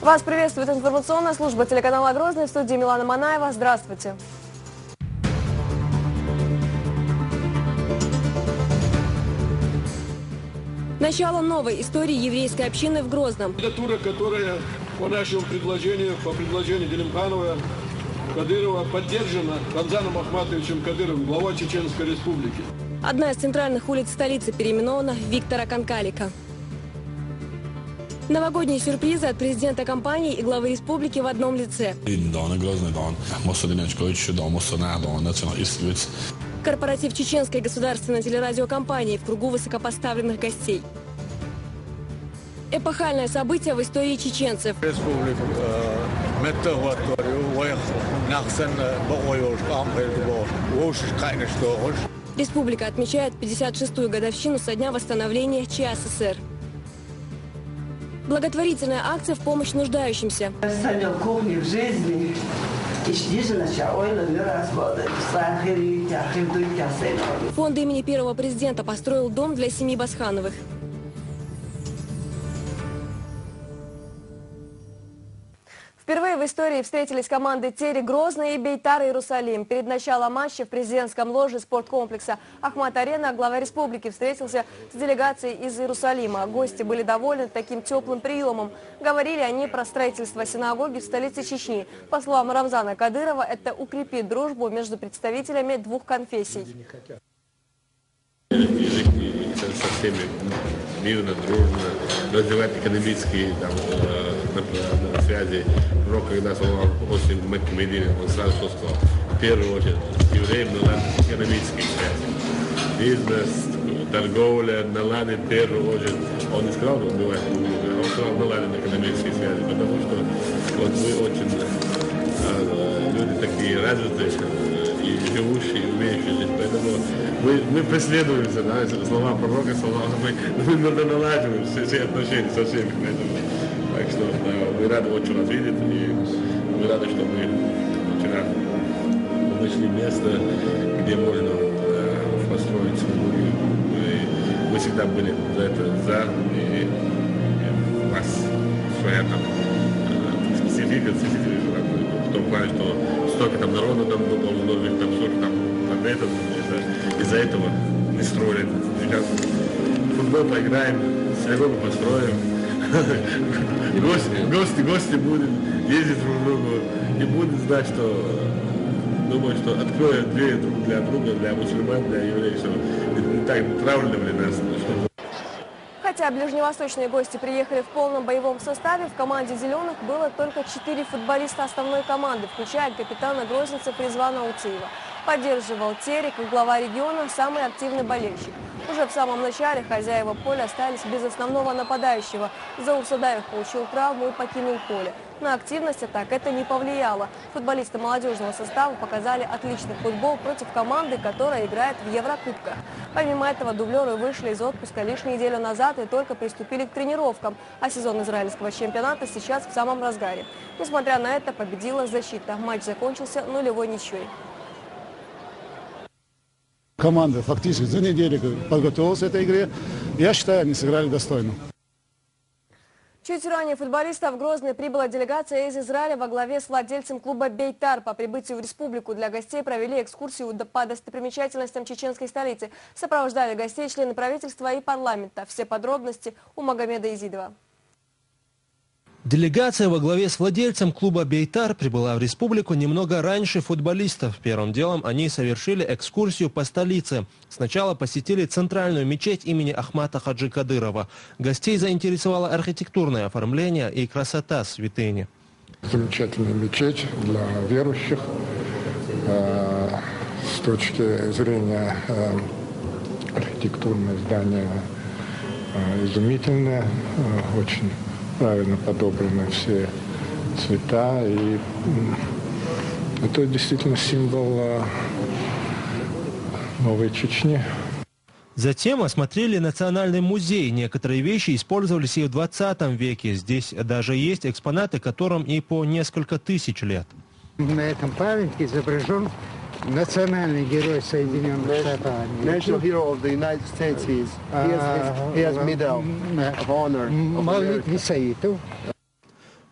Вас приветствует информационная служба телеканала «Грозный», в студии Милана Манаева. Здравствуйте. Начало новой истории еврейской общины в Грозном. Кандидатура, которая по нашему предложению, по предложению Делимханова, Кадырова, поддержана Рамзаном Ахматовичем Кадыровым, главой Чеченской Республики. Одна из центральных улиц столицы переименована в Виктора Канкалика. Новогодние сюрпризы от президента компании и главы республики в одном лице. Корпоратив чеченской государственной телерадиокомпании в кругу высокопоставленных гостей. Эпохальное событие в истории чеченцев. Республика отмечает 56-ю годовщину со дня восстановления ЧССР. Благотворительная акция в помощь нуждающимся. Кухни в жизни. Фонд имени первого президента построил дом для семьи Басхановых. Впервые в истории встретились команды Терек Грозный и Бейтар Иерусалим. Перед началом матча в президентском ложе спорткомплекса Ахмат-Арена глава республики встретился с делегацией из Иерусалима. Гости были довольны таким теплым приемом. Говорили они про строительство синагоги в столице Чечни. По словам Рамзана Кадырова, это укрепит дружбу между представителями двух конфессий. Со всеми мирно, дружно, развивать экономические связи. Пророк, когда сказал после Мекки Медины, он сразу сказал, в первую очередь, евреям наладить экономические связи. Бизнес, торговля, наладить в первую очередь. Он не сказал, что убивать, он сказал, наладить экономические связи, потому что вот мы очень люди такие развитые, и живущие, и умеющие здесь. Поэтому мы преследуемся, да, слова пророка, мы надо наладить все отношения со всеми. Поэтому, так что да, мы рады очень вас видеть, и мы рады, что мы вчера нашли место, где можно построить синагогу. Мы всегда были за это, и у вас своя там специфика, в том плане, что столько там народа там должно быть, там столько там это, из-за этого не строили. Сейчас футбол поиграем, синагогу построим, гости будут ездить друг к другу и будут знать, что думаю, что откроют двери друг для друга, для мусульман, для евреев, что не так травливали нас. Хотя ближневосточные гости приехали в полном боевом составе, в команде «Зеленых» было только 4 футболиста основной команды, включая капитана грозницы Призвана Уциева. Поддерживал Терек и глава региона, самый активный болельщик. Уже в самом начале хозяева поля остались без основного нападающего. Заур Садаев получил травму и покинул поле. На активность атак это не повлияло. Футболисты молодежного состава показали отличный футбол против команды, которая играет в Еврокубках. Помимо этого, дублеры вышли из отпуска лишь неделю назад и только приступили к тренировкам. А сезон израильского чемпионата сейчас в самом разгаре. Несмотря на это, победила защита. Матч закончился 0-0 ничьей. Команда фактически за неделю подготовилась к этой игре. Я считаю, они сыграли достойно. Чуть ранее футболистов в Грозный прибыла делегация из Израиля во главе с владельцем клуба «Бейтар». По прибытию в республику для гостей провели экскурсию по достопримечательностям чеченской столицы. Сопровождали гостей члены правительства и парламента. Все подробности у Магомеда Изидова. Делегация во главе с владельцем клуба «Бейтар» прибыла в республику немного раньше футболистов. Первым делом они совершили экскурсию по столице. Сначала посетили центральную мечеть имени Ахмата Хаджи Кадырова. Гостей заинтересовало архитектурное оформление и красота святыни. Замечательная мечеть для верующих. С точки зрения архитектурное здание изумительное, очень правильно подобраны все цвета, и это действительно символ новой Чечни. Затем осмотрели Национальный музей. Некоторые вещи использовались и в 20 веке. Здесь даже есть экспонаты, которым и по несколько тысяч лет. На этом памятнике изображен национальный герой Соединенных Штатов Америки. Мавлид Висаитов.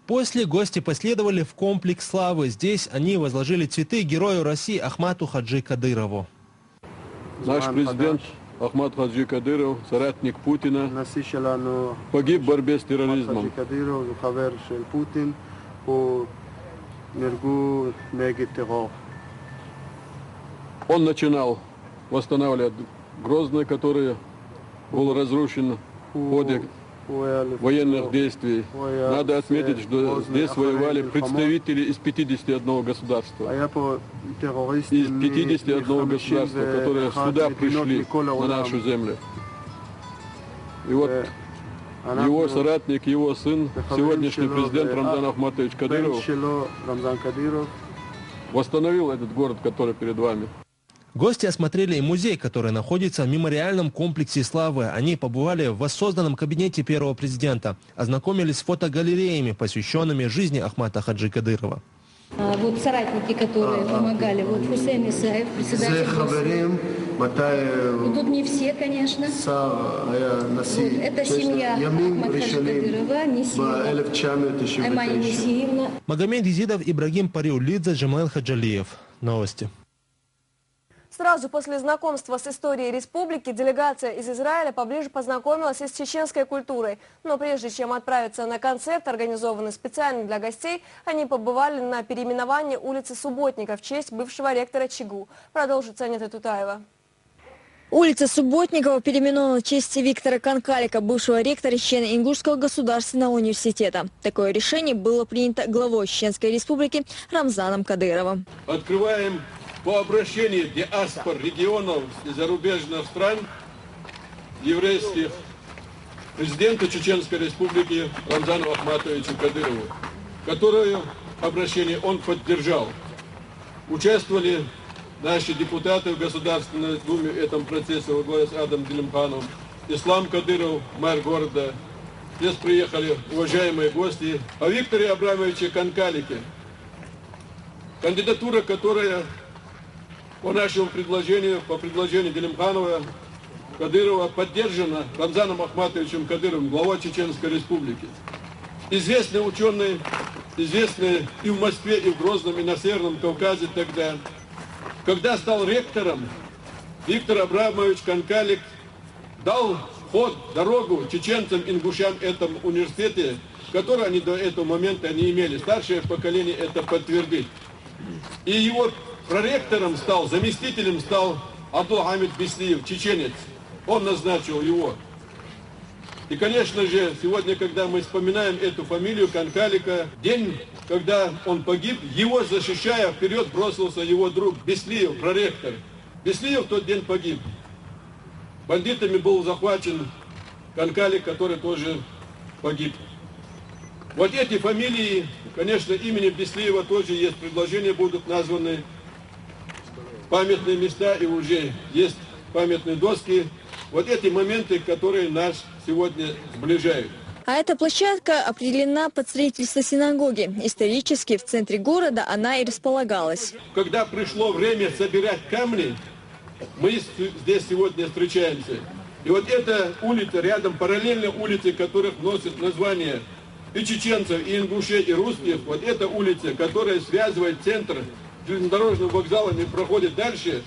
После гости последовали в комплекс славы. Здесь они возложили цветы герою России Ахмату Хаджи Кадырову. Наш президент Ахмат Хаджи Кадыров, соратник Путина, погиб в борьбе с терроризмом. Он начинал восстанавливать Грозный, который был разрушен в ходе военных действий. Надо отметить, что здесь воевали представители из 51 государства. Из 51 государства, которые сюда пришли, на нашу землю. И вот его соратник, его сын, сегодняшний президент Рамзан Ахматович Кадыров, восстановил этот город, который перед вами. Гости осмотрели и музей, который находится в мемориальном комплексе славы. Они побывали в воссозданном кабинете первого президента, ознакомились с фотогалереями, посвященными жизни Ахмата Хаджи Кадырова. Вот соратники, которые помогали, вот Хусейн Исаев, председатель Госдумы. Тут не все, конечно. Вот, это семья Ахмата Хаджи Кадырова, Нисиевна, Аймани Нисиевна. Магомед Езидов, Ибрагим Париулидзе, Джамаил Хаджалиев. Новости. Сразу после знакомства с историей республики делегация из Израиля поближе познакомилась и с чеченской культурой. Но прежде чем отправиться на концерт, организованный специально для гостей, они побывали на переименовании улицы Субботника в честь бывшего ректора ЧИГУ. Продолжит Санета Тутаева. Улица Субботникова переименована в честь Виктора Канкалика, бывшего ректора Чечено-Ингушского государственного университета. Такое решение было принято главой Чеченской республики Рамзаном Кадыровым. Открываем по обращению диаспор регионов и зарубежных стран еврейских президента Чеченской республики Рамзану Ахматовичу Кадырову, которое обращение он поддержал. Участвовали наши депутаты в Государственной Думе в этом процессе во главе с Адамом Делимхановым, Ислам Кадыров, мэр города. Здесь приехали уважаемые гости. О Викторе Абрамовиче Канкалике, кандидатура, которая по нашему предложению, по предложению Делимханова, Кадырова, поддержана Рамзаном Ахматовичем Кадыровым, главой Чеченской республики. Известный ученый, известный и в Москве, и в Грозном, и на Северном Кавказе тогда. Когда стал ректором, Виктор Абрамович Канкалик дал ход, дорогу чеченцам, ингушам в этом университете, который они до этого момента не имели. Старшее поколение это подтвердит. И его проректором стал, заместителем стал Абдулхамид Беслиев, чеченец. Он назначил его. И, конечно же, сегодня, когда мы вспоминаем эту фамилию Канкалика, день, когда он погиб, его защищая, вперед бросился его друг Беслиев, проректор. Беслиев в тот день погиб. Бандитами был захвачен Канкалик, который тоже погиб. Вот эти фамилии, конечно, именем Беслиева тоже есть предложения, будут названы памятные места, и уже есть памятные доски. Вот эти моменты, которые нас сегодня сближают. А эта площадка определена под строительство синагоги. Исторически в центре города она и располагалась. Когда пришло время собирать камни, мы здесь сегодня встречаемся. И вот эта улица рядом, параллельно улице, которых носит название и чеченцев, и ингушей, и русских, вот эта улица, которая связывает центр железнодорожным вокзалом и проходит дальше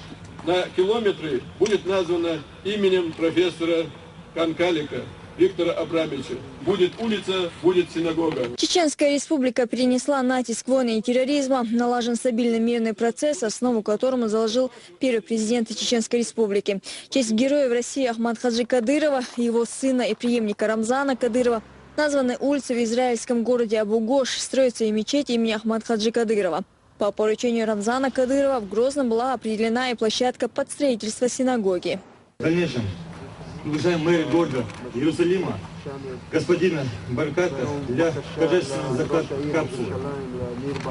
на километры, будет названа именем профессора Канкалика Виктора Абрамовича. Будет улица, будет синагога. Чеченская республика перенесла натиск войны и терроризма, налажен стабильный мирный процесс, основу которому заложил первый президент Чеченской республики. В честь героев России Ахмата Хаджи Кадырова, его сына и преемника Рамзана Кадырова, названы улицы в израильском городе Абу-Гош, строится и мечеть имени Ахмата Хаджи Кадырова. По поручению Рамзана Кадырова в Грозном была определена и площадка под строительство синагоги. В дальнейшем, уважаемый мэр города Иерусалима, господина Барката, для торжественного заката капсулы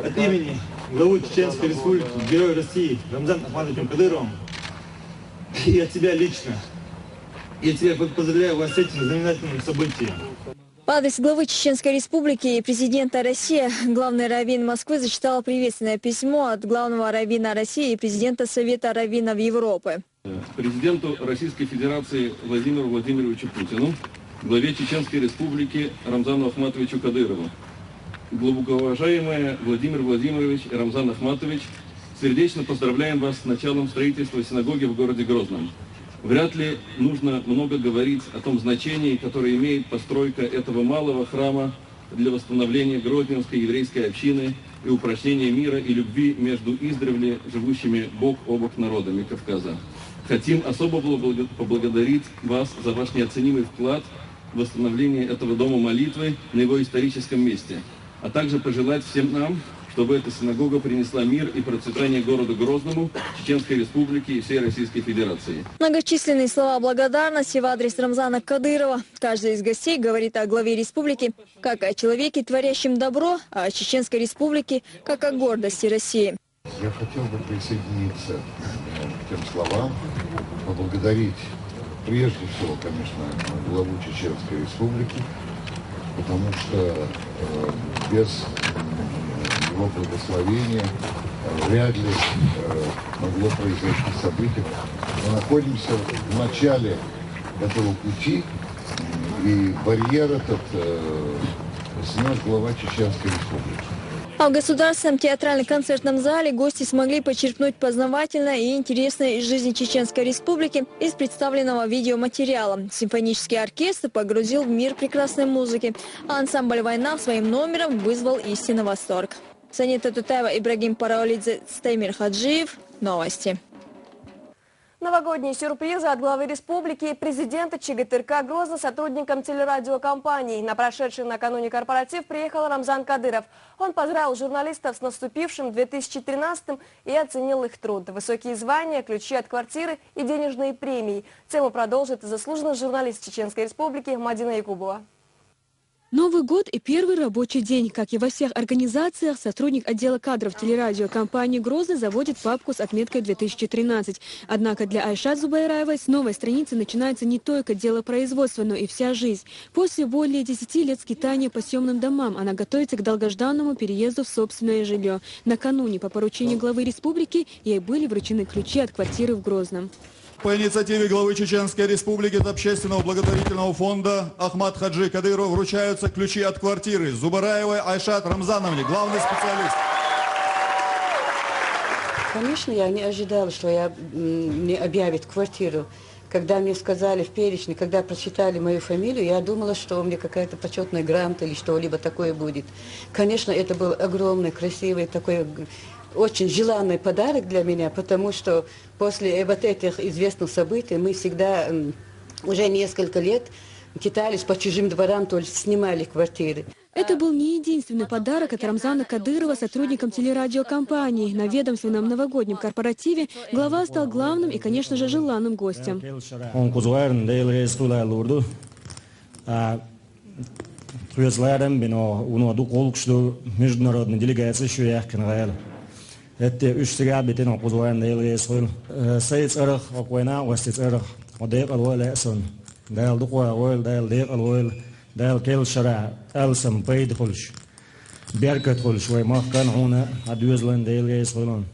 от имени главы Чеченской республики, героя России Рамзана Ахматовича Кадырова и от тебя лично, я тебя поздравляю вас с этим знаменательным событием. По адресу главы Чеченской республики и президента России главный раввин Москвы зачитал приветственное письмо от главного раввина России и президента Совета раввинов Европы. Президенту Российской Федерации Владимиру Владимировичу Путину, главе Чеченской республики Рамзану Ахматовичу Кадырову. глубоко уважаемые Владимир Владимирович и Рамзан Ахматович, сердечно поздравляем вас с началом строительства синагоги в городе Грозном. Вряд ли нужно много говорить о том значении, которое имеет постройка этого малого храма для восстановления Грозненской еврейской общины и упрочнения мира и любви между издревле живущими бок о бок народами Кавказа. Хотим особо поблагодарить вас за ваш неоценимый вклад в восстановление этого дома молитвы на его историческом месте, а также пожелать всем нам, чтобы эта синагога принесла мир и процветание городу Грозному, Чеченской Республике и всей Российской Федерации. Многочисленные слова благодарности в адрес Рамзана Кадырова. Каждый из гостей говорит о главе республики как о человеке, творящем добро, а о Чеченской Республике как о гордости России. Я хотел бы присоединиться к тем словам, поблагодарить прежде всего, конечно, главу Чеченской Республики, потому что без его благословения вряд ли могло произойти событие. Мы находимся в начале этого пути, и барьер этот снес глава Чеченской Республики. А в Государственном театрально-концертном зале гости смогли почерпнуть познавательное и интересное из жизни Чеченской Республики из представленного видеоматериала. Симфонический оркестр погрузил в мир прекрасной музыки, а ансамбль «Война» своим номером вызвал истинный восторг. Санита Тутаева, Ибрагим Параолидзе, Стаймир Хаджиев. Новости. Новогодние сюрпризы от главы республики и президента ЧГТРК Грозно сотрудникам телерадиокомпании. На прошедший накануне корпоратив приехал Рамзан Кадыров. Он поздравил журналистов с наступившим 2013-м и оценил их труд. Высокие звания, ключи от квартиры и денежные премии. Тему продолжит заслуженный журналист Чеченской Республики Мадина Якубова. Новый год и первый рабочий день. Как и во всех организациях, сотрудник отдела кадров телерадиокомпании «Грозный» заводит папку с отметкой 2013. Однако для Айшат Зубайраевой с новой страницы начинается не только дело производства, но и вся жизнь. После более 10 лет скитания по съемным домам она готовится к долгожданному переезду в собственное жилье. Накануне по поручению главы республики ей были вручены ключи от квартиры в Грозном. По инициативе главы Чеченской Республики от Общественного благотворительного фонда Ахмат Хаджи Кадырову вручаются ключи от квартиры Зубараевой Айшат Рамзановне, главный специалист. Конечно, я не ожидала, что мне объявят квартиру. Когда мне сказали в перечне, когда прочитали мою фамилию, я думала, что у меня какая-то почетная грамота или что-либо такое будет. Конечно, это был огромный, красивый такой... Очень желанный подарок для меня, потому что после вот этих известных событий мы всегда уже несколько лет китались по чужим дворам, то есть снимали квартиры. Это был не единственный подарок от Рамзана Кадырова сотрудникам телерадиокомпании. На ведомственном новогоднем корпоративе глава стал главным и, конечно же, желанным гостем. Это ущеря битен опозван дейле схол. Сайт арах оквена вастит арах. Одек алвала сон. Дал дуква ойл дал дек алвал дал кел шара алсам пейд холш. Беркат холш вай махкан хуна адюзлан дейле схолон.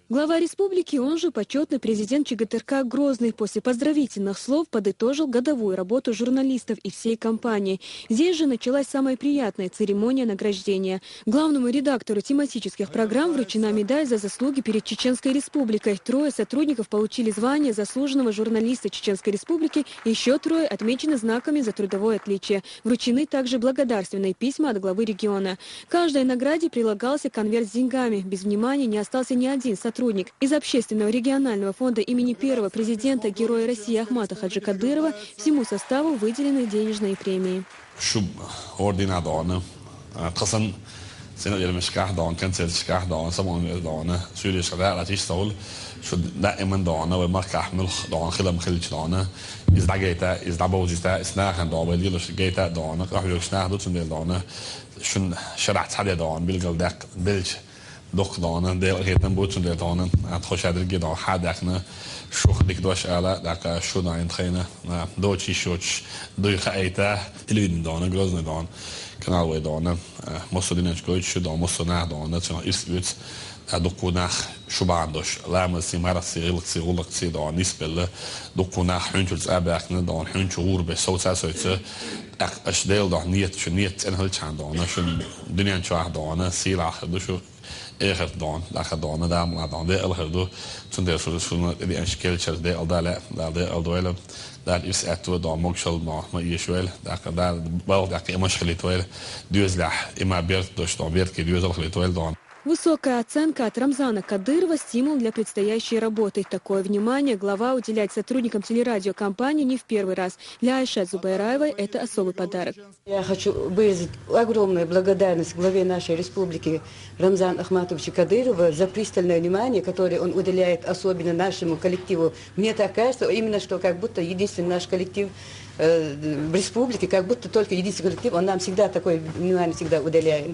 Глава республики, он же почетный президент ЧГТРК Грозный, после поздравительных слов подытожил годовую работу журналистов и всей компании. Здесь же началась самая приятная церемония награждения. Главному редактору тематических программ вручена медаль за заслуги перед Чеченской Республикой. 3 сотрудников получили звание заслуженного журналиста Чеченской Республики, еще 3 отмечены знаками за трудовое отличие. Вручены также благодарственные письма от главы региона. К каждой награде прилагался конверт с деньгами. Без внимания не остался ни один сотрудник. Из Общественного регионального фонда имени первого президента Героя России Ахмата Хаджи Кадырова всему составу выделены денежные премии. دوك دانا دل غيتن بوتشن دل دانا أتخش هذا الجدا حدقنا شوخ ديك دوش على دك شو داين خينا دوتشي شوتش دوي خايته تلوين دانا غرزن دان كنال وي دانا مصدرين أشكوي شو دان مصدر نه دانا چون إرس بيت دكوناخ شبعندوش لامسي مرسي غلقسي غلقسي دون نسبة دكوناخ حنتلز أباكنا دون حنتل غوربة صوت سويت أشدال دون نيت أنا هلش عندنا شو الدنيا نشوف دون سيل آخر شو آخر دون آخر دون دام دون ده آخر دو تندر شو دي أشكال شر ده ألدا لا ده ألدويل ده يسأتوا دون مقشل ما يشويل ده بعض مشكلة تويل ديوزلح إما بيرت دوش دون بيرت كديوزل تويل دون. Высокая оценка от Рамзана Кадырова – стимул для предстоящей работы. Такое внимание глава уделяет сотрудникам телерадиокомпании не в первый раз. Для Айшат Зубайраевой это особый подарок. Я хочу выразить огромную благодарность главе нашей республики Рамзану Ахматовичу Кадырову за пристальное внимание, которое он уделяет особенно нашему коллективу. Мне так кажется, именно что как будто единственный наш коллектив в республике, как будто только единственный коллектив, он нам всегда такое внимание всегда уделяет.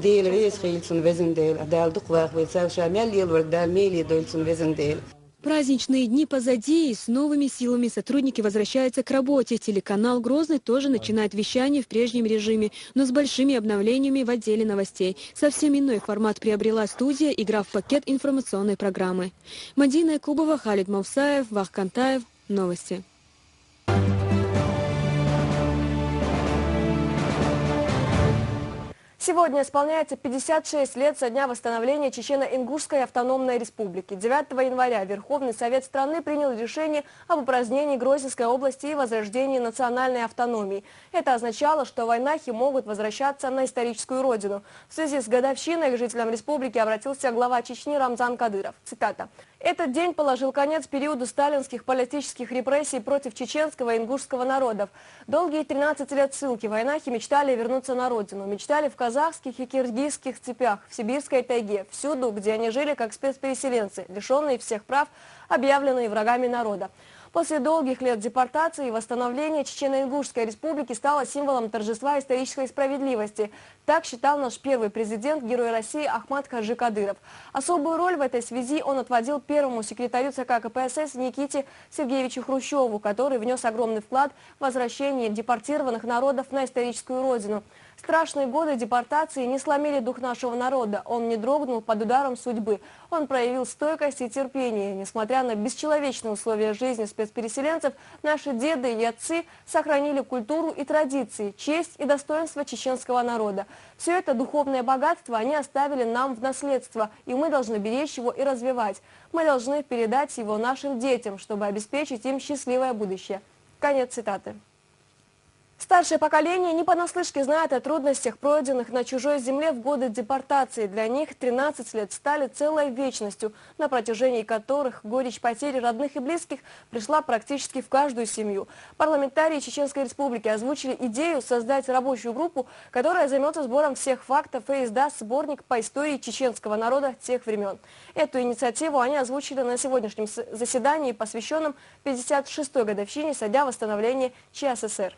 Праздничные дни позади, и с новыми силами сотрудники возвращаются к работе. Телеканал «Грозный» тоже начинает вещание в прежнем режиме, но с большими обновлениями в отделе новостей. Совсем иной формат приобрела студия, игра в пакет информационной программы. Мадина Якубова, Халид Мавсаев, Вах Кантаев. Новости. Сегодня исполняется 56 лет со дня восстановления Чечено-Ингушской автономной республики. 9 января Верховный Совет страны принял решение об упразднении Грозненской области и возрождении национальной автономии. Это означало, что войнахи могут возвращаться на историческую родину. В связи с годовщиной к жителям республики обратился глава Чечни Рамзан Кадыров. Цитата. «Этот день положил конец периоду сталинских политических репрессий против чеченского и ингушского народов. Долгие 13 лет ссылки войнахи мечтали вернуться на родину. Мечтали в казахских и киргизских степях, в сибирской тайге, всюду, где они жили как спецпереселенцы, лишенные всех прав, объявленные врагами народа. После долгих лет депортации и восстановления Чечено-Ингушской республики стало символом торжества исторической справедливости. Так считал наш первый президент, герой России Ахмат Хаджи Кадыров. Особую роль в этой связи он отводил первому секретарю ЦК КПСС Никите Сергеевичу Хрущеву, который внес огромный вклад в возвращение депортированных народов на историческую родину. Страшные годы депортации не сломили дух нашего народа. Он не дрогнул под ударом судьбы. Он проявил стойкость и терпение. Несмотря на бесчеловечные условия жизни спецпереселенцев, наши деды и отцы сохранили культуру и традиции, честь и достоинство чеченского народа. Все это духовное богатство они оставили нам в наследство, и мы должны беречь его и развивать. Мы должны передать его нашим детям, чтобы обеспечить им счастливое будущее». Конец цитаты. Старшее поколение не понаслышке знает о трудностях, пройденных на чужой земле в годы депортации. Для них 13 лет стали целой вечностью, на протяжении которых горечь потери родных и близких пришла практически в каждую семью. Парламентарии Чеченской Республики озвучили идею создать рабочую группу, которая займется сбором всех фактов и издаст сборник по истории чеченского народа тех времен. Эту инициативу они озвучили на сегодняшнем заседании, посвященном 56-й годовщине со дня восстановления ЧССР.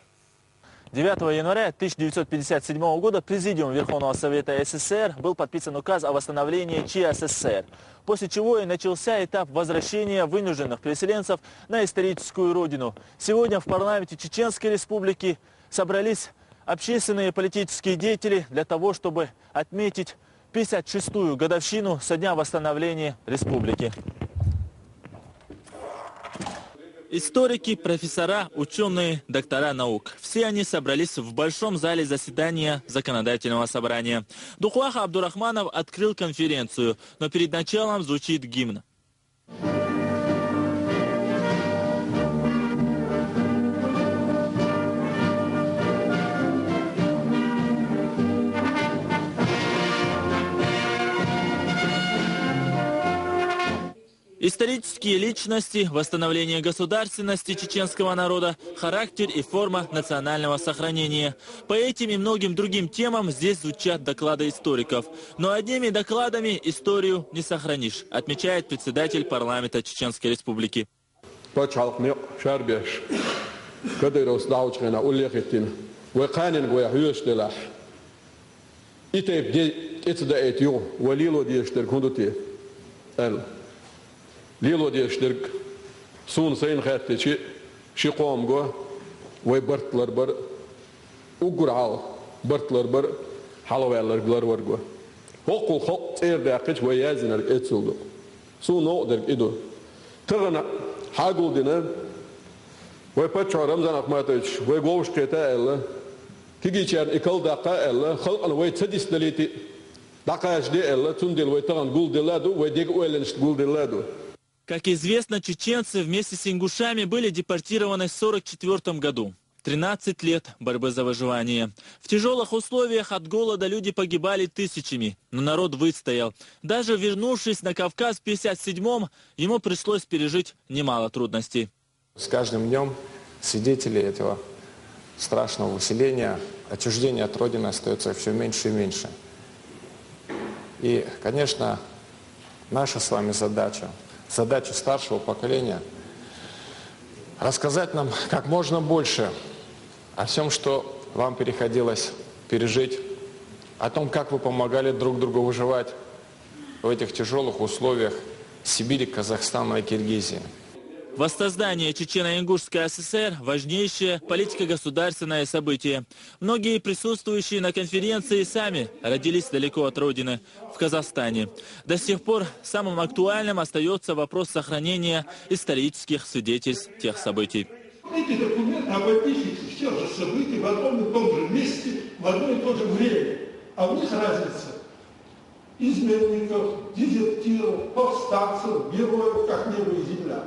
9 января 1957 года Президиумом Верховного Совета СССР был подписан указ о восстановлении ЧССР, после чего и начался этап возвращения вынужденных переселенцев на историческую родину. Сегодня в парламенте Чеченской Республики собрались общественные и политические деятели для того, чтобы отметить 56-ю годовщину со дня восстановления республики. Историки, профессора, ученые, доктора наук. Все они собрались в большом зале заседания Законодательного собрания. Духлах Абдурахманов открыл конференцию, но перед началом звучит гимн. Исторические личности, восстановление государственности чеченского народа, характер и форма национального сохранения. По этим и многим другим темам здесь звучат доклады историков. Но одними докладами историю не сохранишь, отмечает председатель парламента Чеченской Республики. Лило дештирк сун сейн хаттичи шиқомго вай бартлар бар угурал бартлар бар халаваллар глар варго Вы почему Рамзан Ахматович, вы говушка это элла, кигичар икал дака элла, халкан вы цадис далити, дака ажди элла, тундил вы таган гул деладу, вы дег уэленш гул деладу. Как известно, чеченцы вместе с ингушами были депортированы в 1944 году. 13 лет борьбы за выживание. В тяжелых условиях от голода люди погибали тысячами, но народ выстоял. Даже вернувшись на Кавказ в 1957-м, ему пришлось пережить немало трудностей. С каждым днем свидетелей этого страшного выселения, отчуждения от Родины остается все меньше и меньше. И, конечно, наша с вами задача старшего поколения рассказать нам как можно больше о всем, что вам приходилось пережить, о том, как вы помогали друг другу выживать в этих тяжелых условиях Сибири, Казахстана и Киргизии. Воссоздание Чечено-Ингушской ССР – важнейшее политико-государственное событие. Многие присутствующие на конференции сами родились далеко от родины, в Казахстане. До сих пор самым актуальным остается вопрос сохранения исторических свидетельств тех событий. Эти документы обопишутся в тех же событиях в одном и том же месте, в одно и то же время. А в них разница изменников, дезертиров, повстанцев, героев, как небо и земля.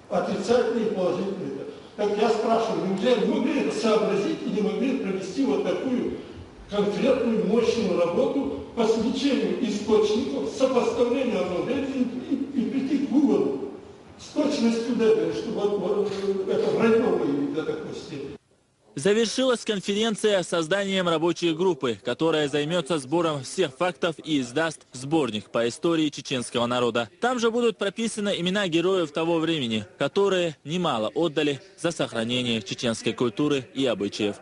Отрицательные и положительные. Так я спрашиваю, неужели могли это сообразить и не могли провести вот такую конкретную мощную работу по смечению источников, сопоставлению обновлений и прийти к выводу с точностью до чтобы это вранье выявить до такой степени. Завершилась конференция созданием рабочей группы, которая займется сбором всех фактов и издаст сборник по истории чеченского народа. Там же будут прописаны имена героев того времени, которые немало отдали за сохранение чеченской культуры и обычаев.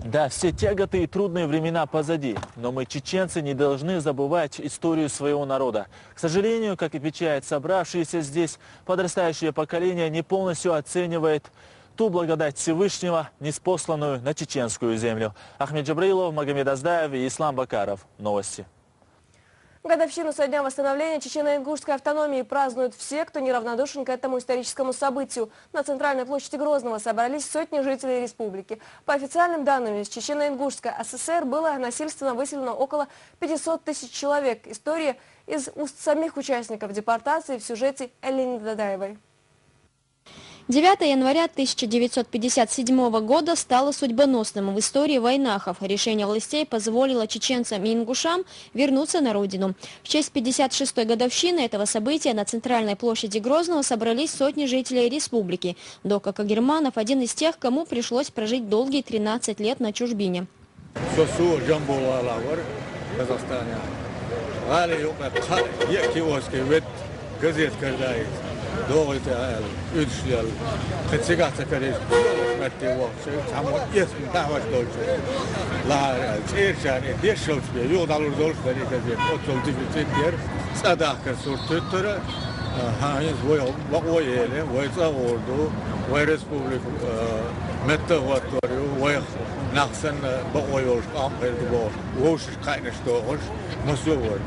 Да, все тяготы и трудные времена позади, но мы, чеченцы, не должны забывать историю своего народа. К сожалению, как и печает собравшиеся здесь, подрастающее поколение не полностью оценивает ту благодать Всевышнего, ниспосланную на чеченскую землю. Ахмед Джабраилов, Магомед Аздаев и Ислам Бакаров. Новости. Годовщину со дня восстановления Чечено-Ингушской автономии празднуют все, кто неравнодушен к этому историческому событию. На центральной площади Грозного собрались сотни жителей республики. По официальным данным, из Чечено-Ингушской ССР было насильственно выселено около 500 тысяч человек. История из уст самих участников депортации в сюжете Эллины Дадаевой. 9 января 1957 года стало судьбоносным в истории вайнахов. Решение властей позволило чеченцам и ингушам вернуться на родину. В честь 56-й годовщины этого события на центральной площади Грозного собрались сотни жителей республики. Дока Кагерманов – один из тех, кому пришлось прожить долгие 13 лет на чужбине. دولة يدشل خدسقات كريس متى وقت عمود يسمع دعوة دولة لا غير شان ديش شوت بيه يوضعوا دولة ذي كذي أطول تفيد دير صدق كسر ترى هاي ويله ويتصوردو ويرسبوليك متى وتوريو ويخ نحسن بقويوش قام غير دبوا وش قاينش دوغش مسؤول.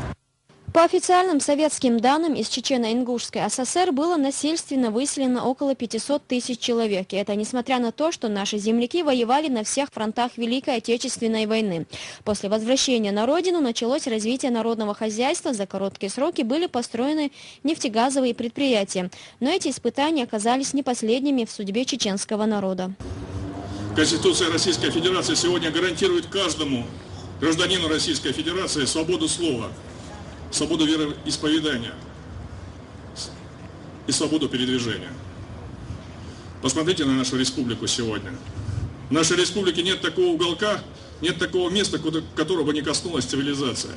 По официальным советским данным, из Чечено-Ингушской ССР было насильственно выселено около 500 тысяч человек. И это несмотря на то, что наши земляки воевали на всех фронтах Великой Отечественной войны. После возвращения на родину началось развитие народного хозяйства. За короткие сроки были построены нефтегазовые предприятия. Но эти испытания оказались не последними в судьбе чеченского народа. Конституция Российской Федерации сегодня гарантирует каждому гражданину Российской Федерации свободу слова, свободу вероисповедания и свободу передвижения. Посмотрите на нашу республику сегодня. В нашей республике нет такого уголка, нет такого места, которого не коснулась цивилизация.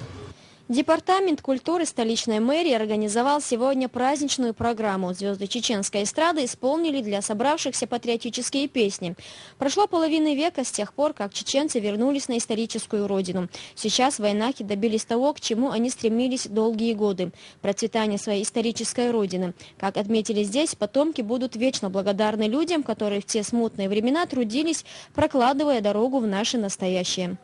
Департамент культуры столичной мэрии организовал сегодня праздничную программу. Звезды чеченской эстрады исполнили для собравшихся патриотические песни. Прошло половины века с тех пор, как чеченцы вернулись на историческую родину. Сейчас вайнахи добились того, к чему они стремились долгие годы – процветания своей исторической родины. Как отметили здесь, потомки будут вечно благодарны людям, которые в те смутные времена трудились, прокладывая дорогу в наше настоящее.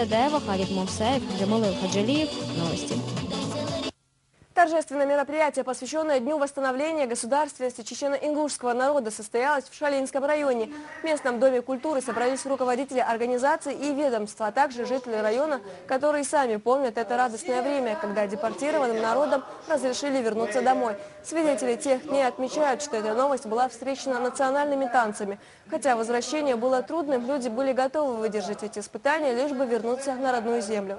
Дадаева, Халид Мусаев, Джамалил Хаджалиев. Новости. Торжественное мероприятие, посвященное Дню восстановления государственности чечено-ингушского народа, состоялось в Шалинском районе. В местном доме культуры собрались руководители организаций и ведомств, а также жители района, которые сами помнят это радостное время, когда депортированным народам разрешили вернуться домой. Свидетели тех дней отмечают, что эта новость была встречена национальными танцами. Хотя возвращение было трудным, люди были готовы выдержать эти испытания, лишь бы вернуться на родную землю.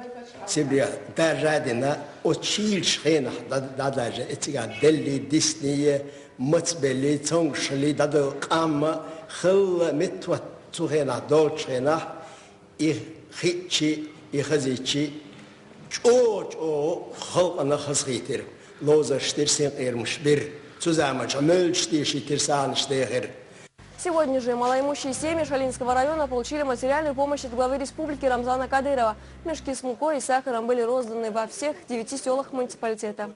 Сегодня же малоимущие семьи Шалинского района получили материальную помощь от главы республики Рамзана Кадырова. Мешки с мукой и сахаром были розданы во всех 9 селах муниципалитета.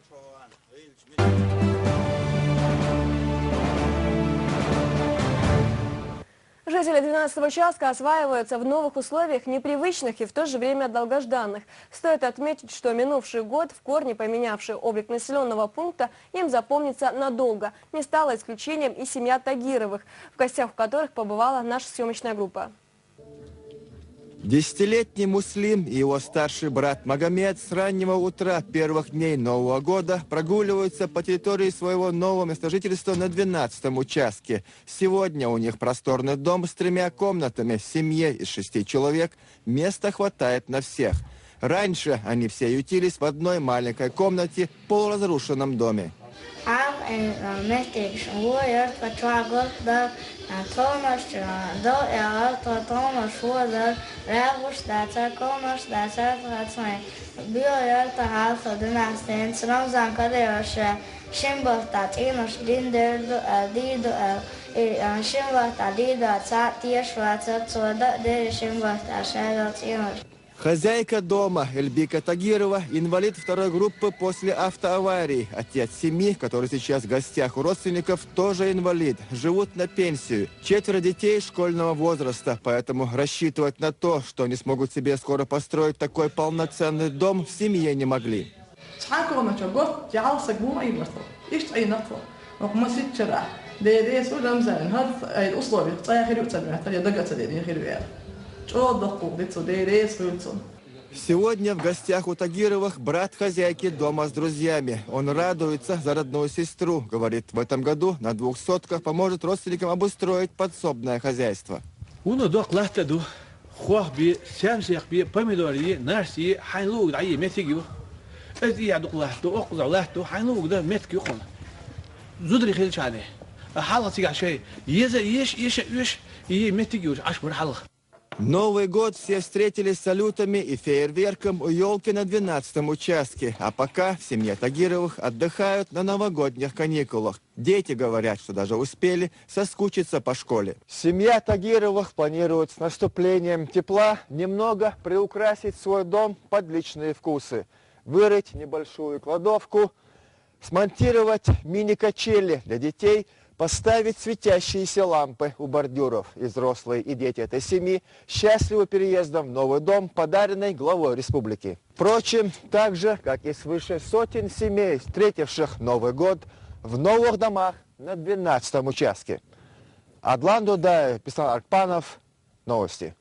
Жители 12-го участка осваиваются в новых условиях, непривычных и в то же время долгожданных. Стоит отметить, что минувший год, в корне поменявший облик населенного пункта, им запомнится надолго. Не стало исключением и семья Тагировых, в гостях у которых побывала наша съемочная группа. Десятилетний Муслим и его старший брат Магомед с раннего утра первых дней Нового года прогуливаются по территории своего нового места жительства на 12-м участке. Сегодня у них просторный дом с 3 комнатами, в семье из 6 человек. Места хватает на всех. Раньше они все ютились в одной маленькой комнате в полуразрушенном доме. Хозяйка дома Эльбика Тагирова – инвалид 2-й группы после автоаварии. Отец семьи, который сейчас в гостях у родственников, тоже инвалид. Живут на пенсию. 4 детей школьного возраста, поэтому рассчитывать на то, что они смогут себе скоро построить такой полноценный дом, в семье не могли. Сегодня в гостях у Тагировых брат хозяйки дома с друзьями. Он радуется за родную сестру. Говорит, в этом году на 2 сотках поможет родственникам обустроить подсобное хозяйство. Новый год все встретили салютами и фейерверком у елки на 12-м участке. А пока в семье Тагировых отдыхают на новогодних каникулах. Дети говорят, что даже успели соскучиться по школе. Семья Тагировых планирует с наступлением тепла немного приукрасить свой дом под личные вкусы. Вырыть небольшую кладовку, смонтировать мини-качели для детей, поставить светящиеся лампы у бордюров. И взрослые, и дети этой семьи счастливы переездом в новый дом, подаренный главой республики. Впрочем, так же, как и свыше сотен семей, встретивших Новый год в новых домах на 12-м участке. Адлан Дудаев, Писал Аркпанов. Новости.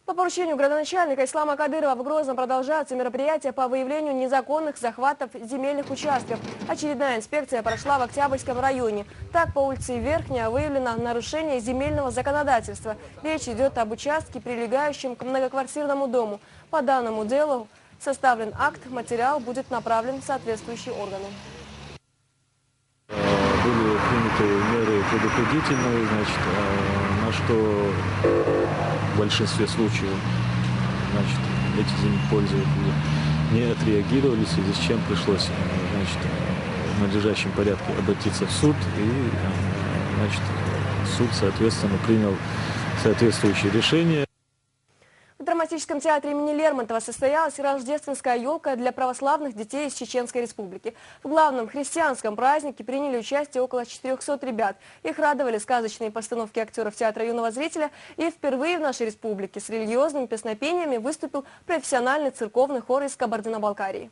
По поручению градоначальника Ислама Кадырова в Грозном продолжаются мероприятия по выявлению незаконных захватов земельных участков. Очередная инспекция прошла в Октябрьском районе. Так, по улице Верхняя выявлено нарушение земельного законодательства. Речь идет об участке, прилегающем к многоквартирному дому. По данному делу составлен акт, материал будет направлен в соответствующие органы. Были приняты меры предупредительные, на что в большинстве случаев эти землепользователи не отреагировали, в связи с чем пришлось в надлежащем порядке обратиться в суд, и суд, соответственно, принял соответствующее решение. В драматическом театре имени Лермонтова состоялась рождественская елка для православных детей из Чеченской Республики. В главном христианском празднике приняли участие около 400 ребят. Их радовали сказочные постановки актеров театра юного зрителя. И впервые в нашей республике с религиозными песнопениями выступил профессиональный церковный хор из Кабардино-Балкарии.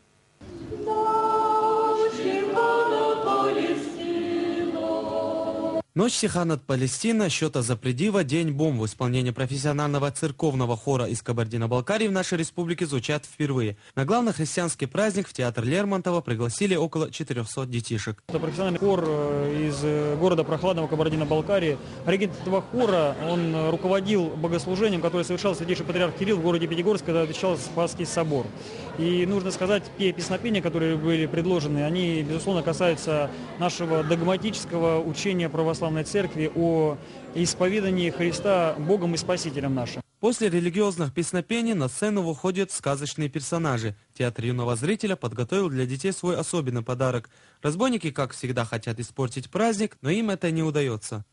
Ночь стиха над Палестиной, счета за предива, день бомб в исполнении профессионального церковного хора из Кабардино-Балкарии в нашей республике звучат впервые. На главный христианский праздник в театр Лермонтова пригласили около 400 детишек. Это профессиональный хор из города прохладного Кабардино-Балкарии. Регент этого хора, он руководил богослужением, которое совершал святейший патриарх Кирилл в городе Пятигорск, когда отвечал Спасский собор. И нужно сказать, те песнопения, которые были предложены, они, безусловно, касаются нашего догматического учения православной церкви о исповедании Христа Богом и Спасителем нашим. После религиозных песнопений на сцену выходят сказочные персонажи. Театр юного зрителя подготовил для детей свой особенный подарок. Разбойники, как всегда, хотят испортить праздник, но им это не удается.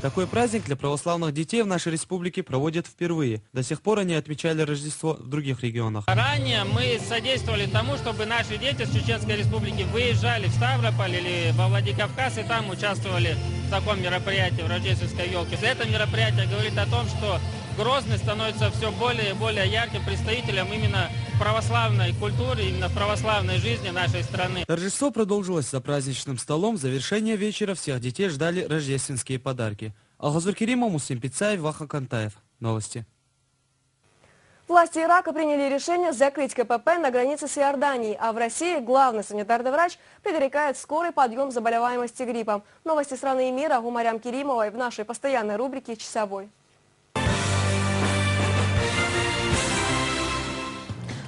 Такой праздник для православных детей в нашей республике проводят впервые. До сих пор они отмечали Рождество в других регионах. Ранее мы содействовали тому, чтобы наши дети с Чеченской Республики выезжали в Ставрополь или во Владикавказ и там участвовали в таком мероприятии, в рождественской елке. Это мероприятие говорит о том, что Грозный становится все более и более ярким представителем именно православной культуры, именно православной жизни нашей страны. Торжество продолжилось за праздничным столом. В завершение вечера всех детей ждали рождественские подарки. Алгазур Керимов, Мусим Пицаев, Ваха Кантаев. Новости. Власти Ирака приняли решение закрыть КПП на границе с Иорданией, а в России главный санитарный врач предрекает скорый подъем заболеваемости гриппом. Новости страны и мира у Марям Керимовой в нашей постоянной рубрике «Часовой».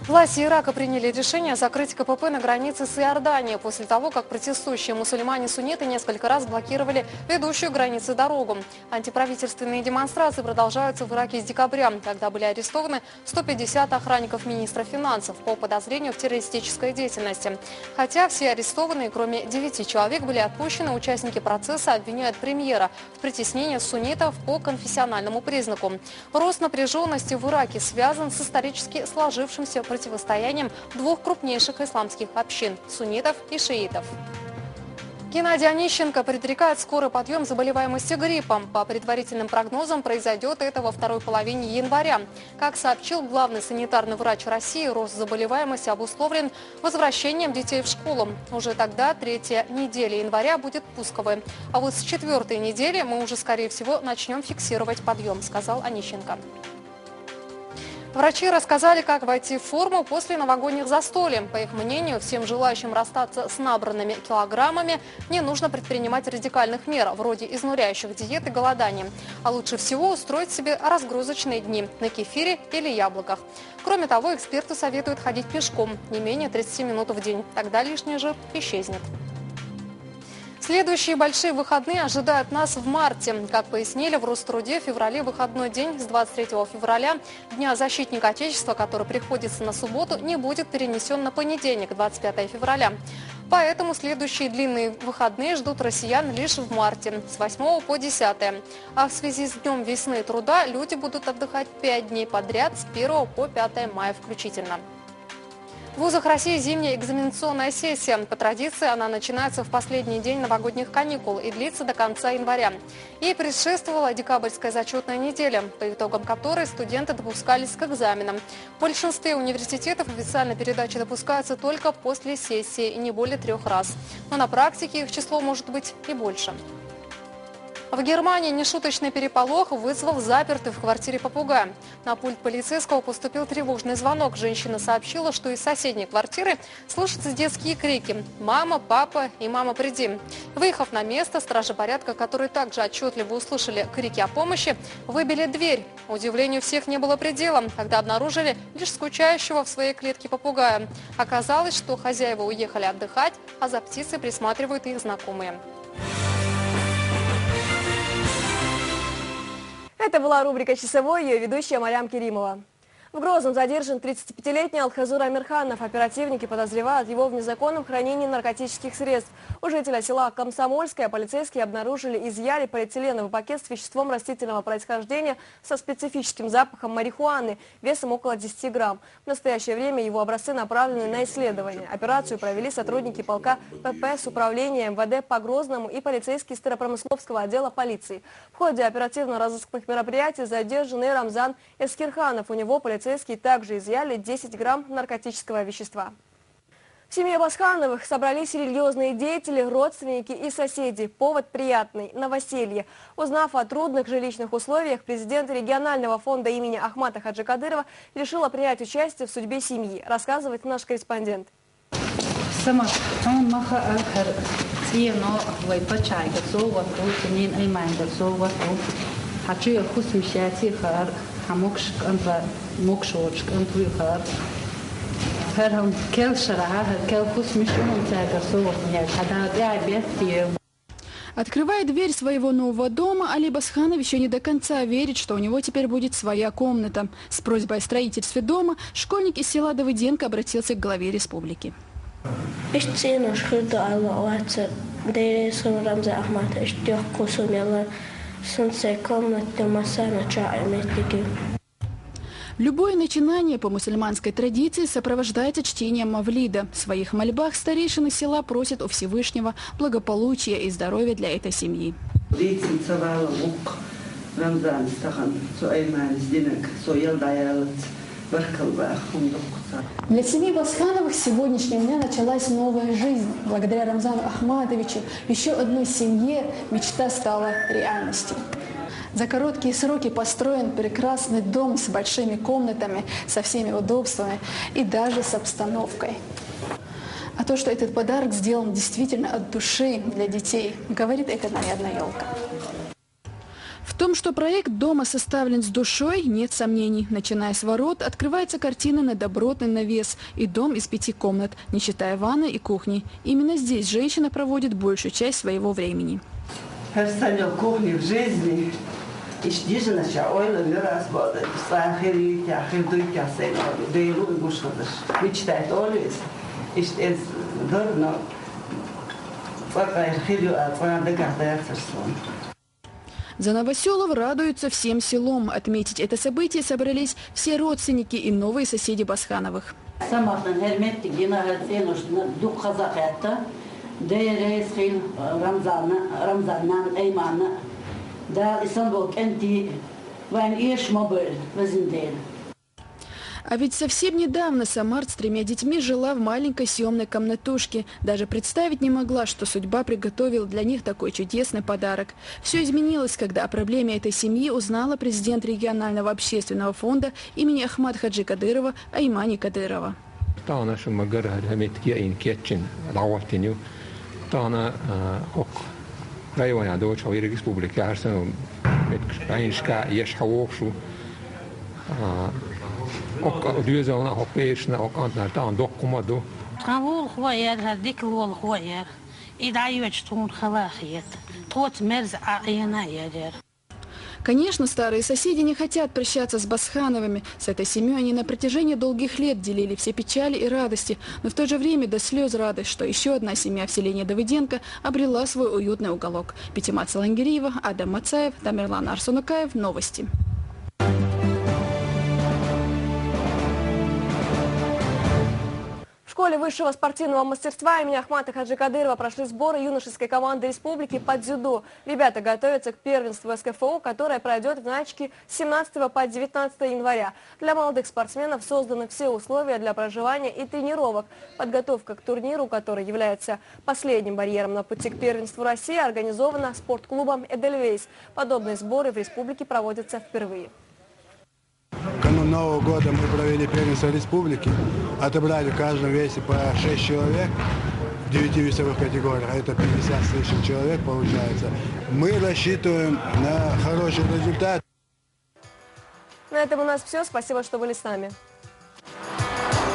Власти Ирака приняли решение закрыть КПП на границе с Иорданией после того, как протестующие мусульмане-сунниты несколько раз блокировали ведущую границу дорогу. Антиправительственные демонстрации продолжаются в Ираке с декабря, когда были арестованы 150 охранников министра финансов по подозрению в террористической деятельности. Хотя все арестованные, кроме 9 человек, были отпущены, участники процесса обвиняют премьера в притеснении суннитов по конфессиональному признаку. Рост напряженности в Ираке связан с исторически сложившимся противостоянием двух крупнейших исламских общин – суннитов и шиитов. Геннадий Онищенко предрекает скорый подъем заболеваемости гриппом. По предварительным прогнозам, произойдет это во второй половине января. Как сообщил главный санитарный врач России, рост заболеваемости обусловлен возвращением детей в школу. Уже тогда 3-я неделя января будет пусковой. А вот с 4-й недели мы уже, скорее всего, начнем фиксировать подъем, сказал Онищенко. Врачи рассказали, как войти в форму после новогодних застолий. По их мнению, всем желающим расстаться с набранными килограммами не нужно предпринимать радикальных мер, вроде изнуряющих диет и голодания. А лучше всего устроить себе разгрузочные дни на кефире или яблоках. Кроме того, эксперты советуют ходить пешком не менее 30 минут в день. Тогда лишний жир исчезнет. Следующие большие выходные ожидают нас в марте. Как пояснили в Роструде, в феврале выходной день с 23 февраля, Дня защитника Отечества, который приходится на субботу, не будет перенесен на понедельник, 25 февраля. Поэтому следующие длинные выходные ждут россиян лишь в марте, с 8 по 10. А в связи с Днем весны и труда люди будут отдыхать 5 дней подряд с 1 по 5 мая включительно. В вузах России зимняя экзаменационная сессия. По традиции она начинается в последний день новогодних каникул и длится до конца января. Ей предшествовала декабрьская зачетная неделя, по итогам которой студенты допускались к экзаменам. В большинстве университетов официально передачи допускаются только после сессии и не более 3 раз. Но на практике их число может быть и больше. В Германии нешуточный переполох вызвал запертый в квартире попугая. На пульт полицейского поступил тревожный звонок. Женщина сообщила, что из соседней квартиры слышатся детские крики «Мама, папа и мама, приди». Выехав на место, стражи порядка, которые также отчетливо услышали крики о помощи, выбили дверь. Удивлению всех не было предела, когда обнаружили лишь скучающего в своей клетке попугая. Оказалось, что хозяева уехали отдыхать, а за птицей присматривают их знакомые. Это была рубрика «Часовой», ее ведущая Марям Керимова. В Грозном задержан 35-летний Алхазур Амирханов. Оперативники подозревают его в незаконном хранении наркотических средств. У жителя села Комсомольское полицейские обнаружили и изъяли полиэтиленовый пакет с веществом растительного происхождения со специфическим запахом марихуаны весом около 10 грамм. В настоящее время его образцы направлены на исследование. Операцию провели сотрудники полка ПП с управлением МВД по Грозному и полицейские Старопромысловского отдела полиции. В ходе оперативно-розыскных мероприятий задержан и Рамзан Эскирханов. У него полицейские также изъяли 10 грамм наркотического вещества. В семье Басхановых собрались религиозные деятели, родственники и соседи. Повод приятный – новоселье. Узнав о трудных жилищных условиях, президент регионального фонда имени Ахмата Хаджи Кадырова решила принять участие в судьбе семьи, рассказывает наш корреспондент. Открывая дверь своего нового дома, Али Басханов еще не до конца верит, что у него теперь будет своя комната. С просьбой о строительстве дома школьник из села Давыденко обратился к главе республики. Любое начинание по мусульманской традиции сопровождается чтением мавлида. В своих мольбах старейшины села просят у Всевышнего благополучия и здоровья для этой семьи. Для семьи Басхановых с сегодняшнего дня началась новая жизнь. Благодаря Рамзану Ахматовичу еще одной семье мечта стала реальностью. За короткие сроки построен прекрасный дом с большими комнатами, со всеми удобствами и даже с обстановкой. А то, что этот подарок сделан действительно от души для детей, говорит эта нарядная елка. В том, что проект дома составлен с душой, нет сомнений. Начиная с ворот, открывается картина на добротный навес и дом из 5 комнат, не считая ванной и кухни. Именно здесь женщина проводит большую часть своего времени. Кухни в жизни. За Новоселов радуются всем селом. Отметить это событие собрались все родственники и новые соседи Басхановых. А ведь совсем недавно Самарт с 3 детьми жила в маленькой съемной комнатушке. Даже представить не могла, что судьба приготовила для них такой чудесный подарок. Все изменилось, когда о проблеме этой семьи узнала президент регионального общественного фонда имени Ахмата Хаджи Кадырова Аймани Кадырова. Конечно, старые соседи не хотят прощаться с Басхановыми. С этой семьей они на протяжении долгих лет делили все печали и радости, но в то же время до слез рады, что еще одна семья в селении Давыденко обрела свой уютный уголок. Петимат Салангириева, Адам Мацаев, Тамерлан Арсунукаев. Новости. В школе высшего спортивного мастерства имени Ахмата Хаджи Кадырова прошли сборы юношеской команды республики по дзюдо. Ребята готовятся к первенству СКФУ, которое пройдет в Начке с 17 по 19 января. Для молодых спортсменов созданы все условия для проживания и тренировок. Подготовка к турниру, который является последним барьером на пути к первенству России, организована спортклубом «Эдельвейс». Подобные сборы в республике проводятся впервые. Канун Нового года мы провели первенство республики, отобрали в каждом весе по 6 человек в 9 весовых категориях, а это 50 с лишним человек получается. Мы рассчитываем на хороший результат. На этом у нас все. Спасибо, что были с нами.